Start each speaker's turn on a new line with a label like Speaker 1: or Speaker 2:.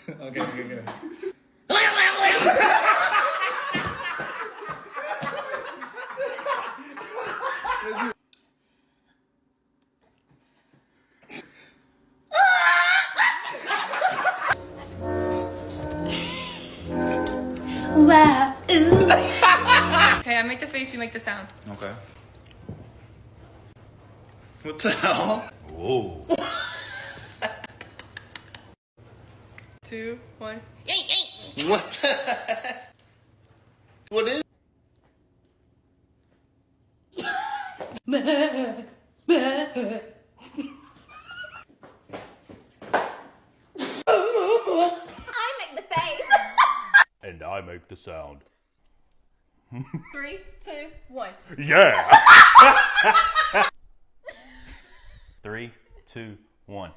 Speaker 1: Okay, okay, good.
Speaker 2: Wow. Ooh.
Speaker 3: Okay, I make the face, you make the sound.
Speaker 4: Okay. What the hell? Whoa.
Speaker 3: 2, 1.
Speaker 4: What the heck? What is
Speaker 2: I make the face.
Speaker 5: And I make the sound.
Speaker 3: 3, 2, 1.
Speaker 5: Yeah! 3, 2, 1.